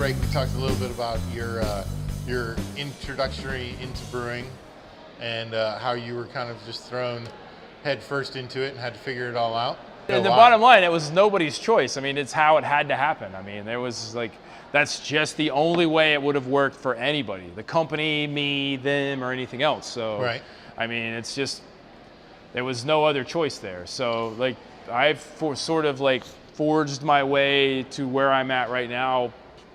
break, we talked a little bit about your introductory into brewing and how you were kind of just thrown head first into it and had to figure it all out. And the bottom line, it was nobody's choice. I mean, it's how it had to happen. I mean, there was like, that's just the only way it would have worked for anybody. The company, me, them, or anything else. So, right. I mean, it's just, there was no other choice there. So, like, I've sort of like forged my way to where I'm at right now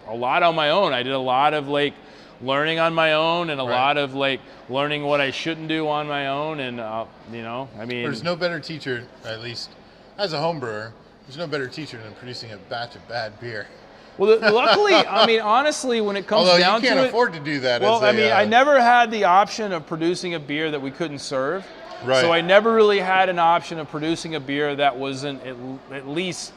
a lot on my own. I did a lot of like learning on my own and a lot of like learning what I shouldn't do on my own. And, you know, I mean. There's no better teacher, at least as a home brewer, there's no better teacher than producing a batch of bad beer. Well, luckily, I mean, honestly, when it comes down to it. Although you can't afford to do that. Well, I mean, I never had the option of producing a beer that we couldn't serve. Right. So I never really had an option of producing a beer that wasn't at least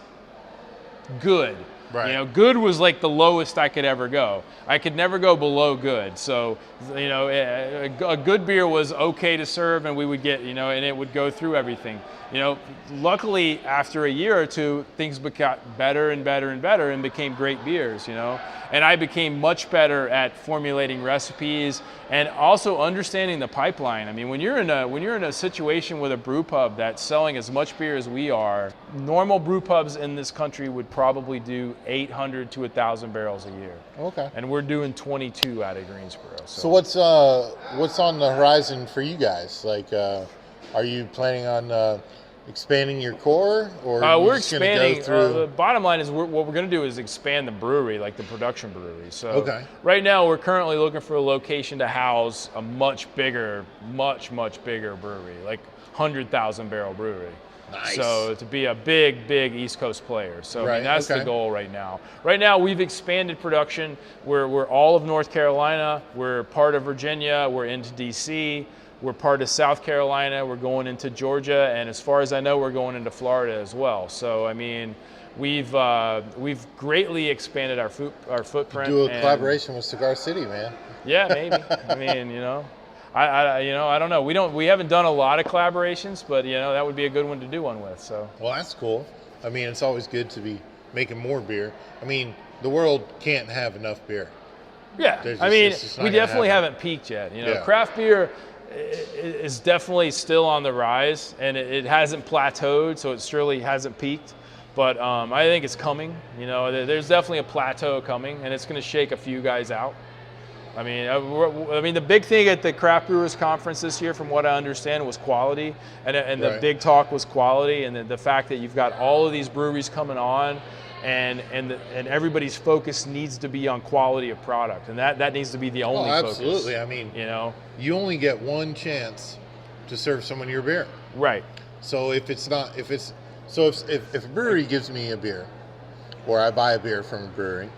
good. Right. You know, good was like the lowest I could ever go. I could never go below good. So, you know, a good beer was okay to serve, and we would get, you know, and it would go through everything. You know, luckily, after a year or two, things got better and better and better and became great beers, you know. And I became much better at formulating recipes and also understanding the pipeline. I mean, when you're in a situation with a brew pub that's selling as much beer as we are, normal brew pubs in this country would probably do 800 to 1,000 barrels a year. Okay. And we're doing 22 out of Greensboro. So what's on the horizon for you guys? Like, are you planning on expanding your core, or we're expanding? Go through... The bottom line is what we're going to do is expand the brewery, like the production brewery. So right now we're currently looking for a location to house a much bigger brewery, like 100,000 barrel brewery. Nice. So to be a big East Coast player. So I mean, that's the goal right now. Right now we've expanded production. We're all of North Carolina. We're part of Virginia. We're into DC. We're part of South Carolina. We're going into Georgia, and as far as I know, we're going into Florida as well. So I mean, we've greatly expanded our footprint. Do a collaboration with Cigar City, man. Yeah, maybe. I mean, you know, I don't know. We haven't done a lot of collaborations, but you know, that would be a good one to do one with. So. Well, that's cool. I mean, it's always good to be making more beer. I mean, the world can't have enough beer. Yeah, I mean, we definitely haven't peaked yet. You know, craft beer is definitely still on the rise, and it hasn't plateaued, so it surely hasn't peaked. But I think it's coming. You know, there's definitely a plateau coming, and it's going to shake a few guys out. I mean, the big thing at the Craft Brewers Conference this year, from what I understand, was quality, and the big talk was quality, and the fact that you've got all of these breweries coming on, and everybody's focus needs to be on quality of product, and that needs to be the only focus. Absolutely. I mean, you know, you only get one chance to serve someone your beer. Right. So if a brewery gives me a beer, or I buy a beer from a brewery,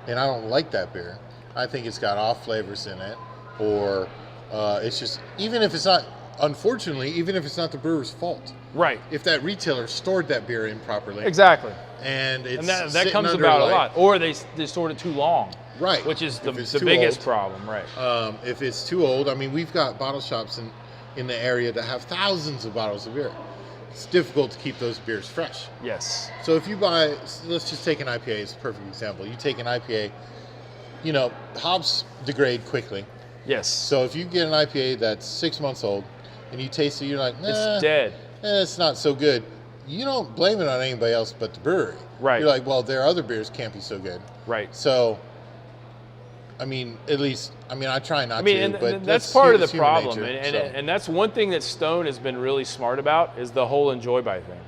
and I don't like that beer, I think it's got off flavors in it, or it's just, even if it's not the brewer's fault. Right. If that retailer stored that beer improperly. Exactly. And that comes about a lot. Or they stored it too long. Right. Which is the biggest problem, right. If it's too old, I mean, we've got bottle shops in the area that have thousands of bottles of beer. It's difficult to keep those beers fresh. Yes. So if you buy, let's just take an IPA as a perfect example. You take an IPA, you know, hops degrade quickly. Yes. So if you get an IPA that's 6 months old and you taste it, you're like, nah, it's dead. It's not so good. You don't blame it on anybody else but the brewery. Right. You're like, well, their other beers can't be so good. Right. So, I mean, at least, I try not to. And that's part of the problem. And that's one thing that Stone has been really smart about, is the whole enjoy by thing.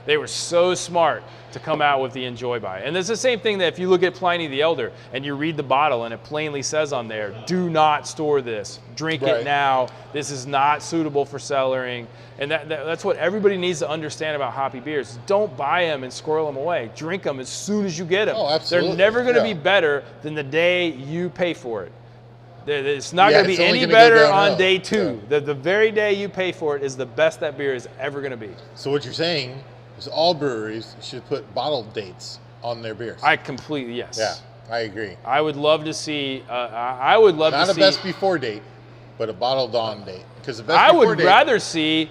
They were so smart to come out with the enjoy by. And it's the same thing that if you look at Pliny the Elder and you read the bottle and it plainly says on there, do not store this. Drink it now. This is not suitable for cellaring. And that's what everybody needs to understand about hoppy beers. Don't buy them and squirrel them away. Drink them as soon as you get them. Oh, absolutely. They're never going to be better than the day you pay for it. It's not going to be any better on day two. The very day you pay for it is the best that beer is ever going to be. So what you're saying is all breweries should put bottle dates on their beers. I completely, yes. Yeah, I agree. I would love to see, not a best before date, but a bottled on date. Because I would rather see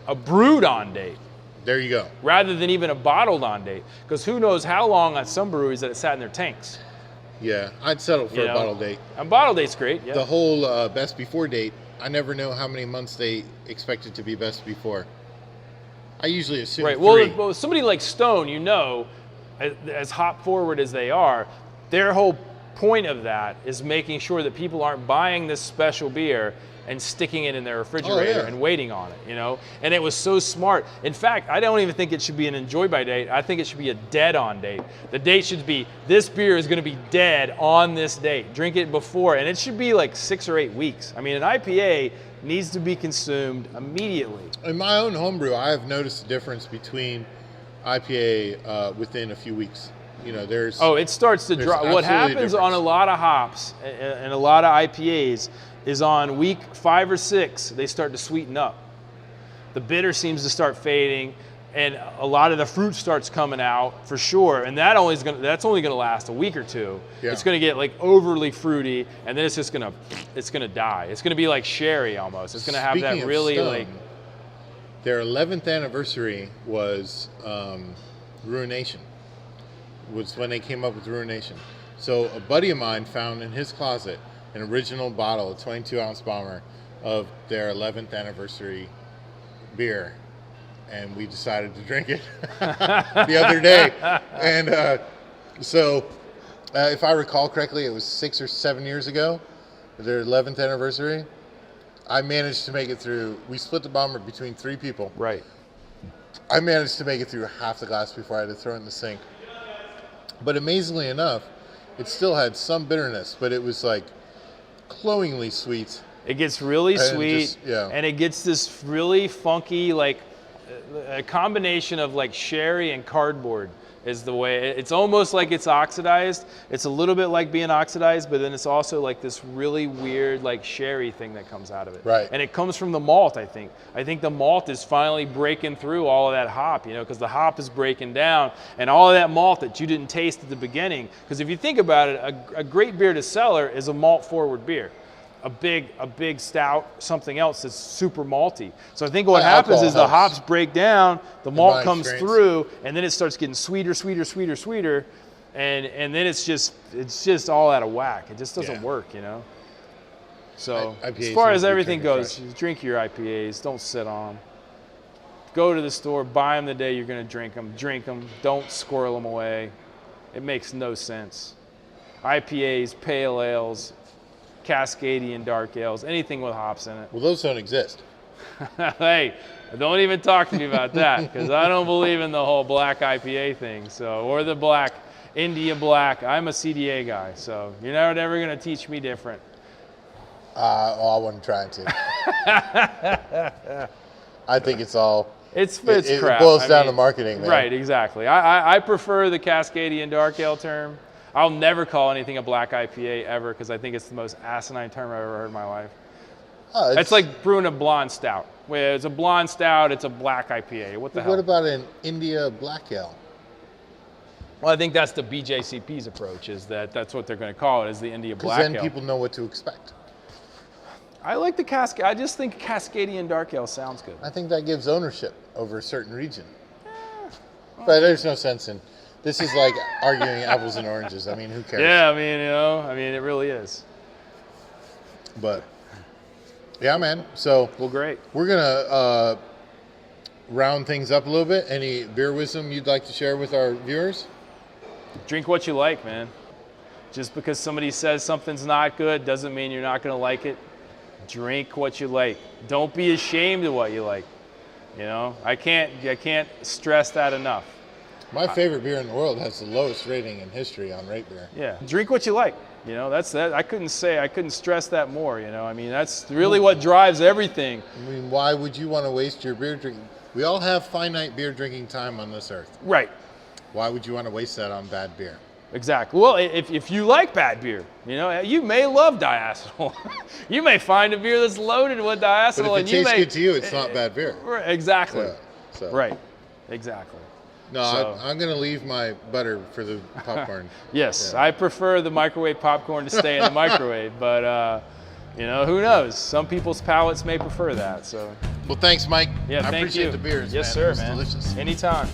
a brewed on date. There you go. Rather than even a bottled on date. Because who knows how long at some breweries that it sat in their tanks. Yeah, I'd settle for a bottle date. A bottle date's great. Yeah. The whole best before date, I never know how many months they expect it to be best before. I usually assume right. 3. Well, somebody like Stone, as hop forward as they are, their whole point of that is making sure that people aren't buying this special beer and sticking it in their refrigerator and waiting on it, And it was so smart. In fact, I don't even think it should be an enjoy by date. I think it should be a dead on date. The date should be, this beer is going to be dead on this date. Drink it before, and it should be like 6 or 8 weeks. I mean, an IPA needs to be consumed immediately. In my own homebrew, I have noticed a difference between IPA within a few weeks. It starts to drop. What happens on a lot of hops and a lot of IPAs is on week 5 or 6, they start to sweeten up. The bitter seems to start fading, and a lot of the fruit starts coming out for sure. And that's only gonna last a week or 2. Yeah. It's gonna get like overly fruity, and then it's gonna die. It's gonna be like sherry almost. It's gonna have that really like. Their 11th anniversary was Ruination. Was when they came up with Ruination. So a buddy of mine found in his closet an original bottle, a 22-ounce bomber, of their 11th anniversary beer, and we decided to drink it the other day. And so, if I recall correctly, it was 6 or 7 years ago, their 11th anniversary. I managed to make it through. We split the bomber between 3 people. Right. I managed to make it through half the glass before I had to throw it in the sink. But amazingly enough, it still had some bitterness, but it was like cloyingly sweet. It gets really sweet, and it gets this really funky, like a combination of like sherry and cardboard is the way. It's almost like it's oxidized. It's a little bit like being oxidized, but then it's also like this really weird like sherry thing that comes out of it. Right. And it comes from the malt, I think. I think the malt is finally breaking through all of that hop, because the hop is breaking down, and all of that malt that you didn't taste at the beginning. Because if you think about it, a great beer to cellar is a malt forward beer. A big stout, something else that's super malty. So I think what happens is the hops break down, the malt comes through, and then it starts getting sweeter, and then it's just all out of whack. It just doesn't work, So as far as everything goes, drink your IPAs, don't sit on them. Go to the store, buy them the day you're going to drink them, don't squirrel them away. It makes no sense. IPAs, pale ales, Cascadian dark ales, anything with hops in it. Well, those don't exist. Hey, don't even talk to me about that, because I don't believe in the whole black IPA thing. Or the black, India black. I'm a CDA guy, so you're never going to teach me different. I wasn't trying to. I think it's all. It's crap. It boils down to marketing, man. Right, exactly. I prefer the Cascadian dark ale term. I'll never call anything a black IPA ever, because I think it's the most asinine term I've ever heard in my life. It's like brewing a blonde stout. Where it's a blonde stout, it's a black IPA. What the hell? What about an India black ale? Well, I think that's the BJCP's approach, is that's what they're going to call it, is the India black ale. Because then people know what to expect. I like the I just think Cascadian dark ale sounds good. I think that gives ownership over a certain region. But there's no sense in. This is like arguing apples and oranges. I mean, who cares? Yeah, it really is. But, yeah, man. So, well, great. We're going to round things up a little bit. Any beer wisdom you'd like to share with our viewers? Drink what you like, man. Just because somebody says something's not good doesn't mean you're not going to like it. Drink what you like. Don't be ashamed of what you like. I can't stress that enough. My favorite beer in the world has the lowest rating in history on Rate Beer. Yeah, drink what you like. That's that. I couldn't stress that more. That's really what drives everything. I mean, why would you want to waste your beer drinking? We all have finite beer drinking time on this earth. Right. Why would you want to waste that on bad beer? Exactly. Well, if you like bad beer, you may love diacetyl. You may find a beer that's loaded with diacetyl, but if it tastes good to you, it's not bad beer. Exactly. So. Right. Exactly. No, I'm going to leave my butter for the popcorn. Yes, yeah. I prefer the microwave popcorn to stay in the microwave, but who knows? Some people's palates may prefer that. So. Well, thanks, Mike. Yeah, I appreciate the beers. Yes, man. sir, man. Delicious. Anytime.